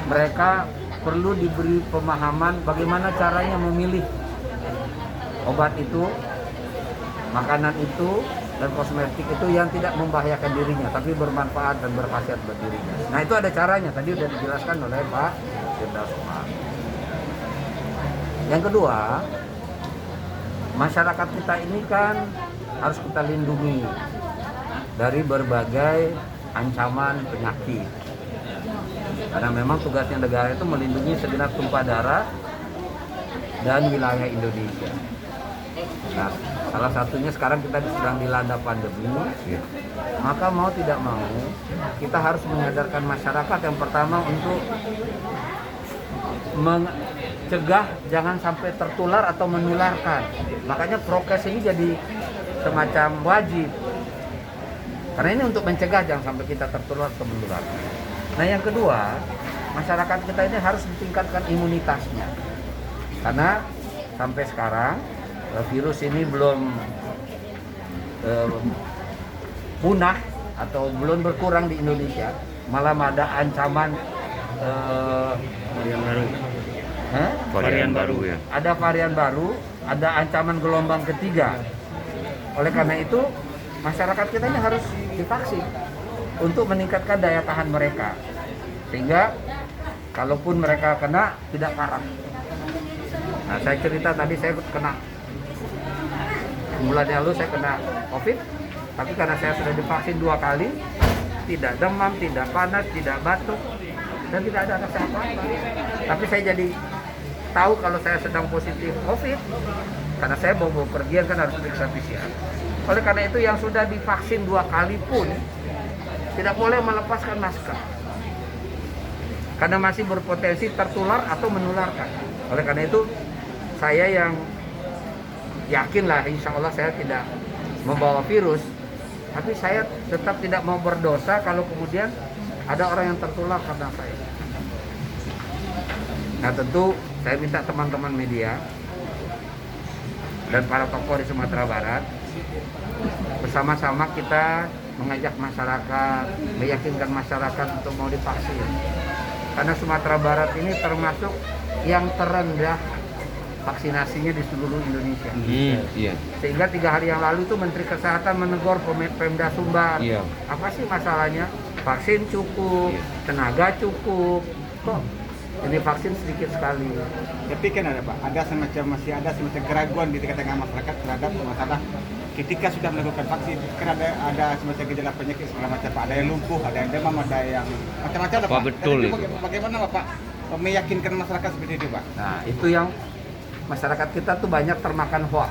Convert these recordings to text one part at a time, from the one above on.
mereka perlu diberi pemahaman bagaimana caranya memilih obat itu, makanan itu, dan kosmetik itu yang tidak membahayakan dirinya tapi bermanfaat dan berkhasiat buat dirinya. Nah itu ada caranya, tadi sudah dijelaskan oleh Pak Firdaus Umar. Yang kedua, masyarakat kita ini kan harus kita lindungi dari berbagai ancaman penyakit. Karena memang tugasnya negara itu melindungi segenap tumpah darah dan wilayah Indonesia. Nah, salah satunya sekarang kita sedang dilanda pandemi, maka mau tidak mau kita harus menyadarkan masyarakat yang pertama untuk mencegah jangan sampai tertular atau menularkan. Makanya prokes ini jadi semacam wajib. Karena ini untuk mencegah jangan sampai kita tertular atau menularkan. Nah yang kedua, masyarakat kita ini harus ditingkatkan imunitasnya. Karena sampai sekarang virus ini belum punah atau belum berkurang di Indonesia, malah ada ancaman varian baru ya. Ada varian baru, ada ancaman gelombang ketiga. Oleh karena itu, masyarakat kita ini harus divaksin untuk meningkatkan daya tahan mereka, sehingga kalaupun mereka kena tidak parah. Nah, saya cerita tadi saya kena bulan lalu saya kena COVID, tapi karena saya sudah divaksin 2 kali, tidak demam, tidak panas, tidak batuk, dan tidak ada rasa apa-apa. Tapi saya jadi tahu kalau saya sedang positif COVID, karena saya mau pergian kan harus periksa PCR. Oleh karena itu yang sudah divaksin 2 kali pun tidak boleh melepaskan masker, karena masih berpotensi tertular atau menularkan. Oleh karena itu saya yang yakinlah insya Allah saya tidak membawa virus, tapi saya tetap tidak mau berdosa kalau kemudian ada orang yang tertular karena saya. Nah tentu saya minta teman-teman media dan para tokoh di Sumatera Barat bersama-sama kita mengajak masyarakat, meyakinkan masyarakat untuk mau divaksin. Karena Sumatera Barat ini termasuk yang terendah vaksinasinya di seluruh Indonesia. Iya. Sehingga 3 hari yang lalu itu Menteri Kesehatan menegur Pemda Sumbar. Iya. Apa sih masalahnya? Vaksin cukup, tenaga cukup, kok ini vaksin sedikit sekali. Tapi kan ada Pak, masih ada semacam keraguan di tengah-tengah masyarakat terhadap masalah ketika sudah melakukan vaksin. Kan ada semacam gejala penyakit segala macam Pak. Ada yang lumpuh, ada yang demam, ada yang macam-macam Pak. Betul itu. Bagaimana Pak meyakinkan masyarakat seperti itu Pak? Nah itu yang masyarakat kita tuh banyak termakan hoak.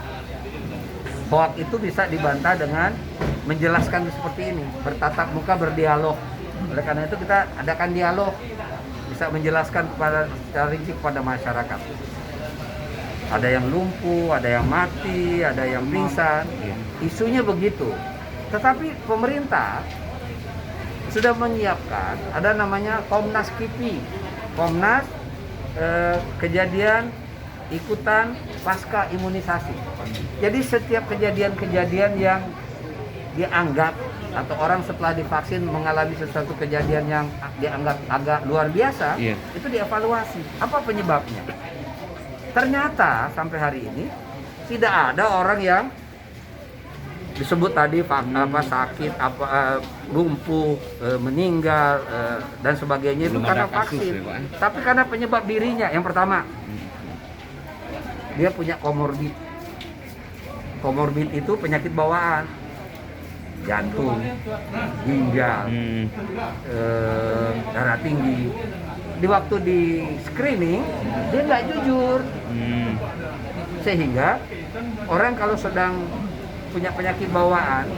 Hoak itu bisa dibantah dengan menjelaskan seperti ini, bertatap muka, berdialog. Oleh karena itu kita adakan dialog, bisa menjelaskan secara rinci kepada masyarakat. Ada yang lumpuh, ada yang mati, ada yang pingsan. Isunya begitu. Tetapi pemerintah sudah menyiapkan, ada namanya Komnas KIPI, Komnas Kejadian Ikutan Pasca Imunisasi. Jadi setiap kejadian-kejadian yang dianggap atau orang setelah divaksin mengalami sesuatu kejadian yang dianggap agak luar biasa, itu dievaluasi. Apa penyebabnya? Ternyata sampai hari ini tidak ada orang yang disebut tadi sakit, lumpuh, meninggal dan sebagainya itu karena vaksin. Tapi karena penyebab dirinya. Yang pertama, dia punya komorbid. Komorbid itu penyakit bawaan, jantung, ginjal, darah tinggi. Di waktu di screening dia nggak jujur, sehingga orang kalau sedang punya penyakit bawaan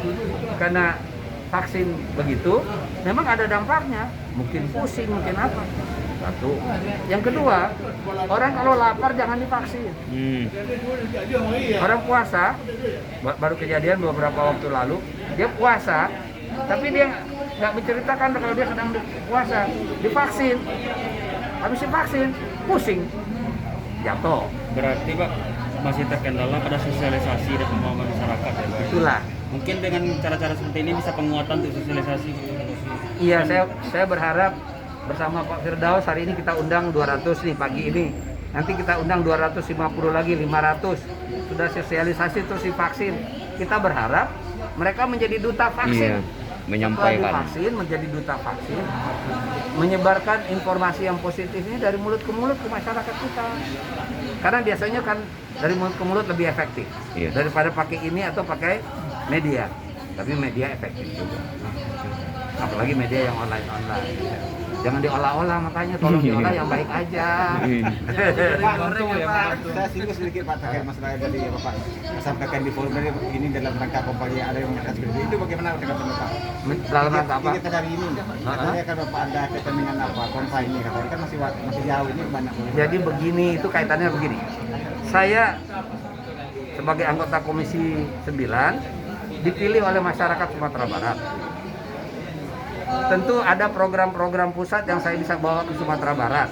karena vaksin begitu, memang ada dampaknya, mungkin pusing, mungkin apa. Satu. Yang kedua, orang kalau lapar jangan divaksin. Orang puasa, baru kejadian beberapa waktu lalu, dia puasa, tapi dia nggak menceritakan kalau dia sedang puasa, divaksin. Habis divaksin, pusing, jatuh. Berarti Pak masih terkendala pada sosialisasi dan pemahaman masyarakat ya Pak? Itulah. Mungkin dengan cara-cara seperti ini bisa penguatan untuk sosialisasi. Iya, saya berharap bersama Pak Firdaus hari ini kita undang 200 nih pagi ini. Nanti kita undang 250 lagi, 500. Sudah sosialisasi terus divaksin. Kita berharap mereka menjadi duta vaksin. Iya, menyampaikan. Setelah divaksin menjadi duta vaksin, menyebarkan informasi yang positif ini dari mulut ke mulut ke masyarakat kita. Karena biasanya kan dari mulut ke mulut lebih efektif daripada pakai ini atau pakai media. Tapi media efektif juga. Apalagi media yang online. Jangan diolah-olah, makanya tolong diolah yang baik aja. Saya singgung sedikit Pak terkait masalah dari Bapak sampaikan di forum tadi ini dalam rangka kompanya ada yang menyatakan seperti itu, bagaimana dengan Bapak? Dalam rangka apa? Kita dari ini, katanya kan Bapak ada ketemingan apa kompa ini, katanya kan masih jauh ini banyak. Jadi begini, itu kaitannya begini. Saya sebagai anggota Komisi 9 dipilih oleh masyarakat Sumatera Barat. Tentu ada program-program pusat yang saya bisa bawa ke Sumatera Barat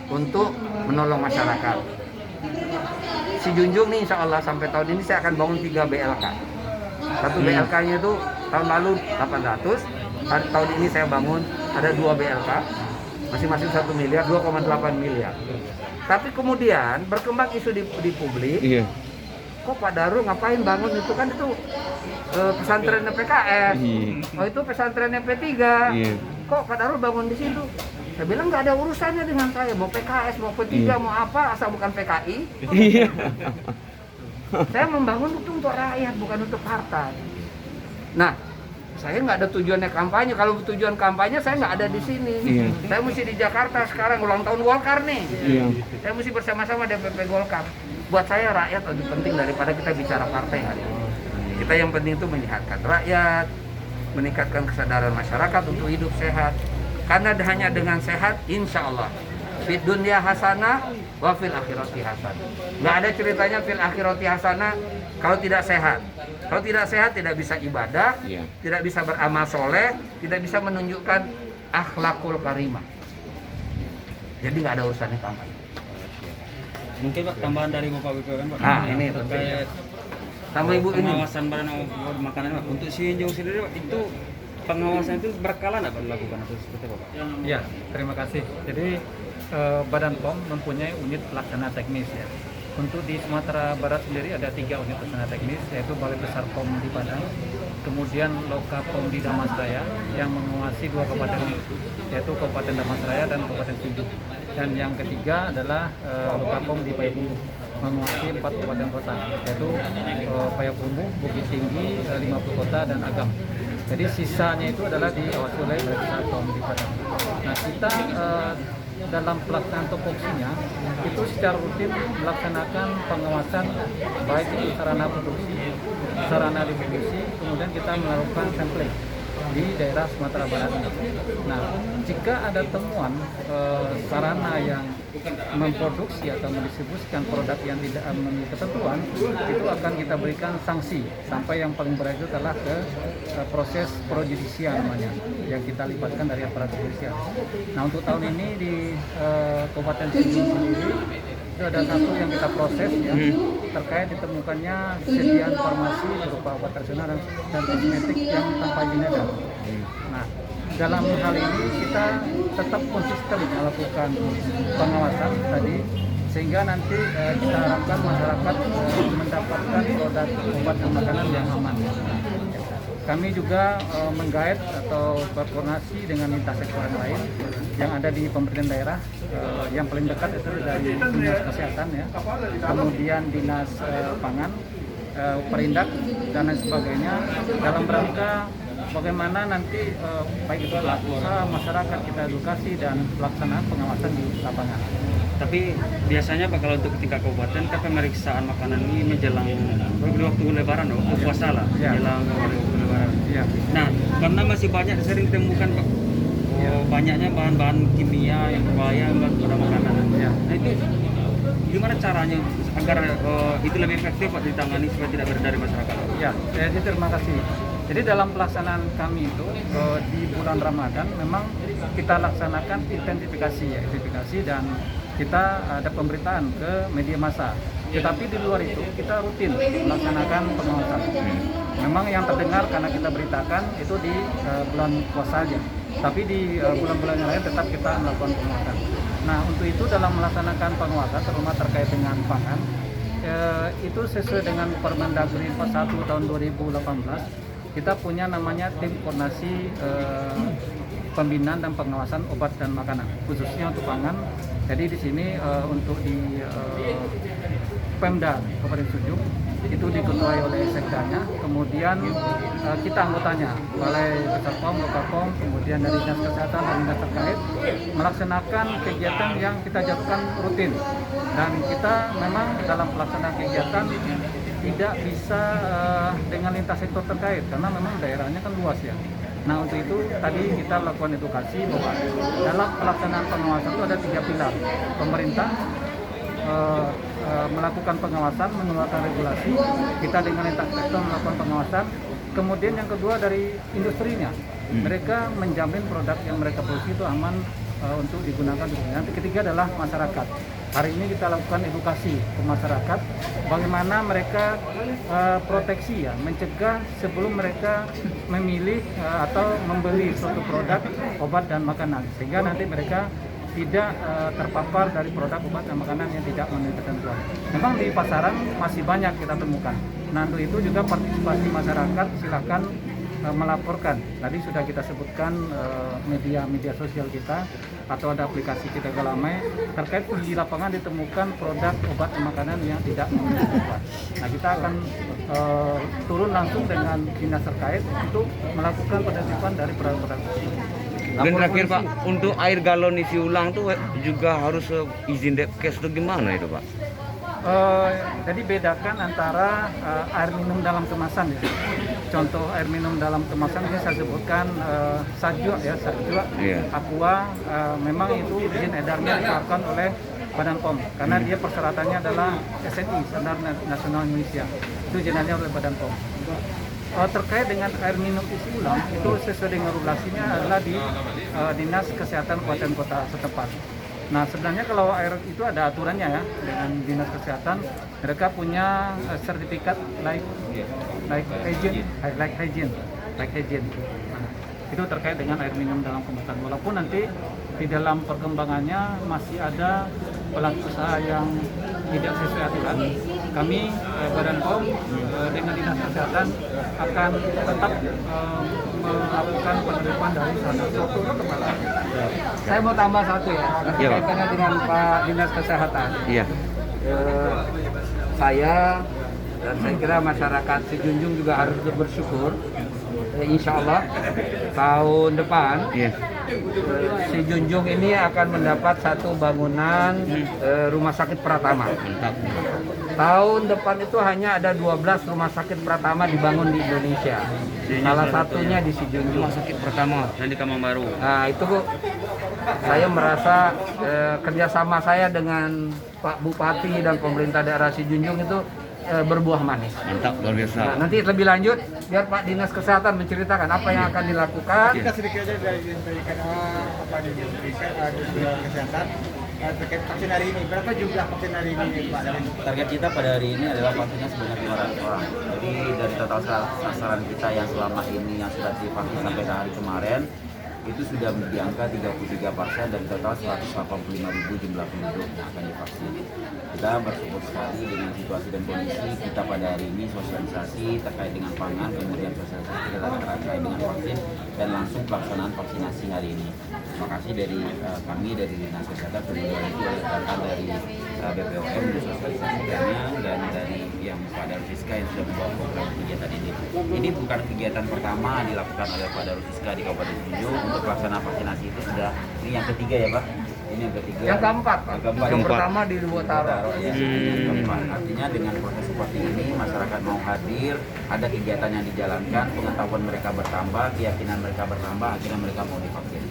untuk menolong masyarakat. Si Junjung nih insya Allah sampai tahun ini saya akan bangun 3 BLK. Satu BLK-nya itu tahun lalu 800, tahun ini saya bangun ada 2 BLK, masing-masing 1 miliar, 2,8 miliar. Tapi kemudian berkembang isu di publik, kok Pak Darul ngapain bangun itu, kan itu pesantrennya PKS, oh itu pesantrennya P3, kok Pak Darul bangun di situ? Saya bilang nggak ada urusannya dengan saya, mau PKS, mau P3, mau apa, asal bukan PKI. Saya membangun itu untuk rakyat, bukan untuk partai. Nah, saya nggak ada tujuannya kampanye. Kalau tujuan kampanye saya nggak ada di sini. Saya mesti di Jakarta sekarang, ulang tahun Golkar nih. Saya mesti bersama-sama DPP Golkar. Buat saya rakyat lebih penting daripada kita bicara partai hari ini. Kita yang penting itu menyehatkan rakyat, meningkatkan kesadaran masyarakat untuk hidup sehat. Karena hanya dengan sehat, insya Allah fid dunya hasanah wa fil akhirati hasanah. Nggak ada ceritanya fil akhirati hasanah kalau tidak sehat. Kalau tidak sehat tidak bisa ibadah, tidak bisa beramal soleh, tidak bisa menunjukkan akhlakul karimah. Jadi nggak ada urusannya kampanye. Mungkin Pak tambahan dari Bapak BPOM Pak. Ini terkait sama Ibu ini. pengawasan badan makanan Pak. Untuk si Junjung sendiri Pak, itu pengawasan itu berkala nggak Pak dilakukan atau seperti apa Pak? Ya, terima kasih. Jadi Badan POM mempunyai unit pelaksana teknis ya. Untuk di Sumatera Barat sendiri ada 3 unit pelaksana teknis, yaitu Balai Besar POM di Padang, kemudian Loka POM di Damastraya yang menguasai 2 kabupaten, yaitu Kabupaten Damastraya dan Kabupaten Tidung. Dan yang ketiga adalah Loka POM di Payakumbuh, menguasai 4 kabupaten kota, yaitu Payakumbuh, Bukit Tinggi, 50 kota, dan Agam. Jadi sisanya itu adalah diawasi oleh Balai Besar POM di Padang. Nah, kita dalam pelaksanaan topoksinya itu secara rutin melaksanakan pengawasan baik itu sarana produksi, sarana distribusi, kemudian kita melakukan sampling di daerah Sumatera Barat. Nah, jika ada temuan sarana yang memproduksi atau mendistribusikan produk yang tidak memenuhi ketentuan, itu akan kita berikan sanksi sampai yang paling berat itu adalah ke proses pro-justisia namanya, yang kita libatkan dari aparat kepolisian. Nah, untuk tahun ini di Kabupaten Tidung sendiri itu ada satu yang kita proses ya, terkait ditemukannya kesediaan farmasi berupa obat tradisional dan kosmetik yang tanpa izin edar. Nah, dalam hal ini kita tetap konsisten melakukan pengawasan tadi, sehingga nanti kita harapkan masyarakat mendapatkan produk obat dan makanan yang aman. Kami juga menggait atau berkoordinasi dengan lintas sektor yang lain yang ada di pemerintahan daerah. Yang paling dekat itu dari Dinas Kesehatan ya, kemudian Dinas Pangan, Perindak dan lain sebagainya, dalam rangka bagaimana nanti baik itu pelaku usaha, masyarakat kita edukasi dan pelaksanaan pengawasan di lapangan. Tapi biasanya Pak kalau untuk tingkat kabupaten kan pemeriksaan makanan ini menjelang waktu Lebaran, waktu puasa lah, menjelang waktu Lebaran. Nah, karena masih banyak sering ditemukan Pak, banyaknya bahan-bahan kimia yang berbahaya pada makanan. Nah itu gimana caranya agar itu lebih efektif Pak ditangani supaya tidak beredar di masyarakat? Ya, jadi terima kasih. Jadi dalam pelaksanaan kami itu di bulan Ramadan memang kita laksanakan identifikasi dan kita ada pemberitaan ke media massa. Tetapi di luar itu kita rutin melaksanakan pengawasan. Memang yang terdengar karena kita beritakan itu di bulan puasa saja. tapi di bulan-bulan yang lain tetap kita melakukan penguatan. Nah, untuk itu dalam melaksanakan penguatan, terutama terkait dengan pangan, itu sesuai dengan Permendagri 41 tahun 2018, kita punya namanya tim koordinasi pembinaan dan pengawasan obat dan makanan, khususnya untuk pangan. Jadi di sini untuk di Pemda Kabupaten Sujung itu diketuai oleh sekdanya, kemudian kita anggotanya, Balai Besar POM, Lokapom, kemudian dari Dinas Kesehatan dan dinas terkait melaksanakan kegiatan yang kita jatuhkan rutin. Dan kita memang dalam pelaksanaan kegiatan tidak bisa dengan lintas sektor terkait karena memang daerahnya kan luas ya. Nah, untuk itu tadi kita lakukan edukasi bahwa dalam pelaksanaan pengawasan itu ada 3 pilar. Pemerintah melakukan pengawasan, mengeluarkan regulasi, kita dengan lintas sektor melakukan pengawasan. Kemudian yang kedua dari industrinya, mereka menjamin produk yang mereka produksi itu aman untuk digunakan. Yang ketiga adalah masyarakat. Hari ini kita lakukan edukasi ke masyarakat, bagaimana mereka proteksi ya, mencegah sebelum mereka memilih atau membeli suatu produk obat dan makanan, sehingga nanti mereka tidak terpapar dari produk obat dan makanan yang tidak memenuhi ketentuan. Memang di pasaran masih banyak kita temukan. Nah, untuk itu juga partisipasi masyarakat, silakan melaporkan. Tadi sudah kita sebutkan media sosial kita atau ada aplikasi kita Galamai terkait di lapangan ditemukan produk obat dan makanan yang tidak memenuhi ketentuan. Nah, kita akan turun langsung dengan dinas terkait untuk melakukan penertiban dari produk-produk tersebut. Dan terakhir Pak, untuk air galon isi ulang tuh juga harus izin Depkes itu gimana itu Pak? Jadi bedakan antara air minum dalam kemasan ya. Contoh air minum dalam kemasan ini saya sebutkan Sajua ya, Sajua, Aqua, memang itu izin edarnya dikeluarkan oleh Badan POM karena dia persyaratannya adalah SNI, Standar Nasional Indonesia. Itu izinannya oleh Badan POM. Terkait dengan air minum isi ulang itu sesuai dengan regulasinya adalah di Dinas Kesehatan Kabupaten Kota setempat. Nah, sebenarnya kalau air itu ada aturannya ya dengan Dinas Kesehatan, mereka punya sertifikat like hygiene. Nah, itu terkait dengan air minum dalam kemasan. Walaupun nanti di dalam perkembangannya masih ada pelaku usaha yang tidak sesuai aturan, kami Badan POM dengan Dinas Kesehatan akan tetap melakukan penerimaan dari sana. Saya mau tambah satu ya, kaitannya dengan Pak Dinas Kesehatan. Iya. Saya dan saya kira masyarakat Sejunjung juga harus bersyukur. Insya Allah tahun depan Sejunjung ini akan mendapat satu bangunan rumah sakit Pratama. Tahun depan itu hanya ada 12 rumah sakit Pratama dibangun di Indonesia. Salah satunya di Sejunjung. Rumah sakit pertama dan di Kamang Baru. Nah, itu saya merasa kerjasama saya dengan Pak Bupati dan pemerintah daerah Sejunjung itu berbuah manis. Mantap, luar biasa. Nah, nanti lebih lanjut biar Pak Dinas Kesehatan menceritakan apa yang akan dilakukan. Kita sedikit aja dari apa diberikan kesehatan terkait vaksin hari ini. Berapa jumlah vaksin hari ini Pak? Target kita pada hari ini adalah vaksinnya sebanyak 500 orang. Jadi dari total sasaran kita yang selama ini yang sudah divaksin sampai hari kemarin itu sudah di angka 33% dari total 185.000 jumlah penduduk yang akan divaksin. Kita bersyukur sekali dengan situasi dan kondisi kita pada hari ini, sosialisasi terkait dengan pangan, kemudian sosialisasi kita terkait dengan vaksin dan langsung pelaksanaan vaksinasi hari ini. Terima kasih dari kami dari Dinas Kesehatan sudah dibantu oleh rekan dari BPOM mensosialisasikannya dan dari yang Pak Darul Siska yang sudah membawa program kegiatan ini. Ini bukan kegiatan pertama dilakukan oleh Pak Darul Siska di Kabupaten Sejunjung untuk pelaksanaan vaksinasi itu sudah ini yang ketiga ya Pak. Ini yang ketiga. Yang keempat, Pak. Yang pertama di Luwutaro. Artinya dengan proses seperti ini masyarakat mau hadir, ada kegiatan yang dijalankan, pengetahuan mereka bertambah, keyakinan mereka bertambah, akhirnya mereka mau divaksin.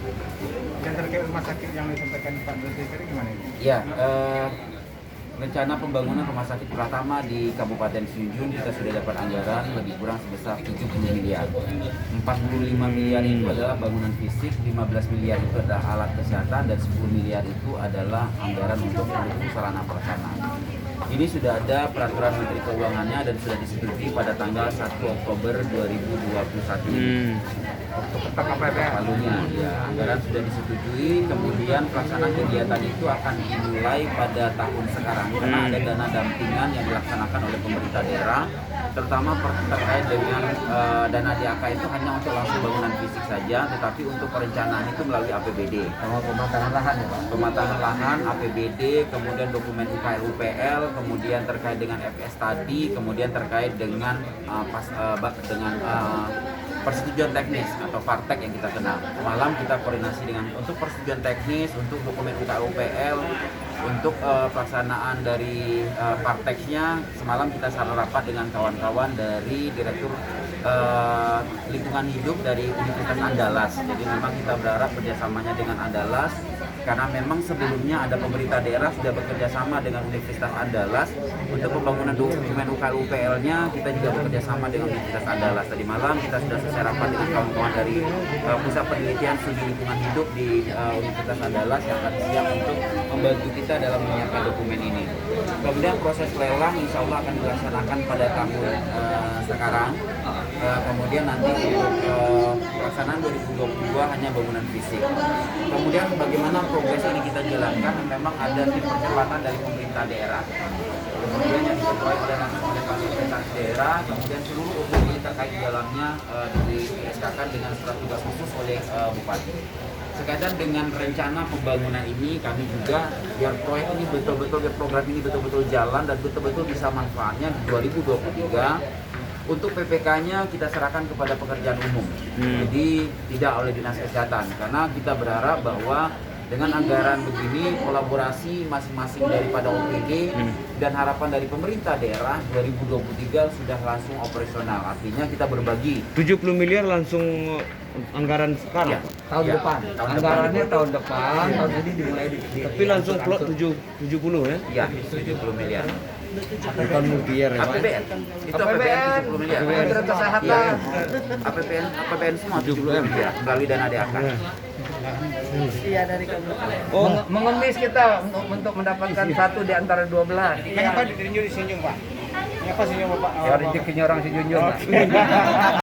Dan terkait rumah sakit yang disampaikan Pak Menteri tadi gimana ini? Ya, rencana pembangunan rumah sakit pertama di Kabupaten Sejunjung kita sudah dapat anggaran lebih kurang sebesar 70 miliar. 45 miliar itu adalah bangunan fisik, 15 miliar itu adalah alat kesehatan, dan 10 miliar itu adalah anggaran untuk pendukung sarana prasarana. Ini sudah ada peraturan Menteri Keuangannya dan sudah disetujui pada tanggal 1 Oktober 2021 ini. Untuk ketok APBN. Palunya, ya, anggaran sudah disetujui, kemudian pelaksanaan kegiatan itu akan dimulai pada tahun sekarang karena ada dana dampingan yang dilaksanakan oleh pemerintah daerah, terutama terkait dengan dana DAK itu hanya untuk langsung bangunan fisik saja, tetapi untuk perencanaan itu melalui APBD. Sama pematangan lahan ya Pak. Pematangan lahan, APBD, kemudian dokumen UKL UPL, kemudian terkait dengan FS tadi, kemudian terkait dengan persetujuan teknis atau partek yang kita kenal. Malam kita koordinasi dengan untuk persetujuan teknis, untuk dokumen UKL UPL, untuk pelaksanaan dari parteknya. Semalam kita saran rapat dengan kawan-kawan dari Direktur Lingkungan Hidup dari Universitas Andalas. Jadi memang kita berharap kerjasamanya dengan Andalas, karena memang sebelumnya ada pemerintah daerah sudah bekerja sama dengan Universitas Andalas untuk pembangunan dokumen UKL UPL-nya. Kita juga bekerja sama dengan Universitas Andalas. Tadi malam kita sudah selesai rapat dengan kawan-kawan dari Pusat Penelitian Studi Lingkungan Hidup di Universitas Andalas yang akan siap untuk membantu kita dalam menyiapkan dokumen ini. Kemudian proses lelang insya Allah akan dilaksanakan pada tahun sekarang. Kemudian nanti untuk pelaksanaan 2022 hanya bangunan fisik. Kemudian bagaimana progres ini kita jalankan, memang ada tim percepatan dari pemerintah daerah. Kemudian yang diketuai oleh langsung oleh pemerintah daerah, kemudian seluruh unsur ini terkait di dalamnya di-SK-kan dengan surat tugas khusus oleh Bupati. Sekaitan dengan rencana pembangunan ini, kami juga biar proyek ini betul-betul, biar program ini betul-betul jalan dan betul-betul bisa manfaatnya di 2023. Untuk PPK-nya kita serahkan kepada pekerjaan umum, jadi tidak oleh Dinas Kesehatan, karena kita berharap bahwa dengan anggaran begini, kolaborasi masing-masing daripada OPD dan harapan dari pemerintah daerah 2023 sudah langsung operasional. Artinya kita berbagi 70 miliar langsung anggaran sekarang. Ya, Tahun ya, depan. tahun Anggarannya depan. tahun depan. Tahun ini dimulai Tapi langsung plot 70 ya. Ya, 70 miliar. Bukan miliar ya Pak. APBN. Itu APBN 70 miliar. Kementerian Kesehatan. Iya. APBN semua 70 miliar melalui dana DAK. Iya dari kamu. Oh, Mengemis kita untuk mendapatkan satu di antara 12. Kenapa ditunjuk di Sinjung, Pak? Kenapa Sinjung, Pak? Ya rezekinya orang si Junjung. Pak.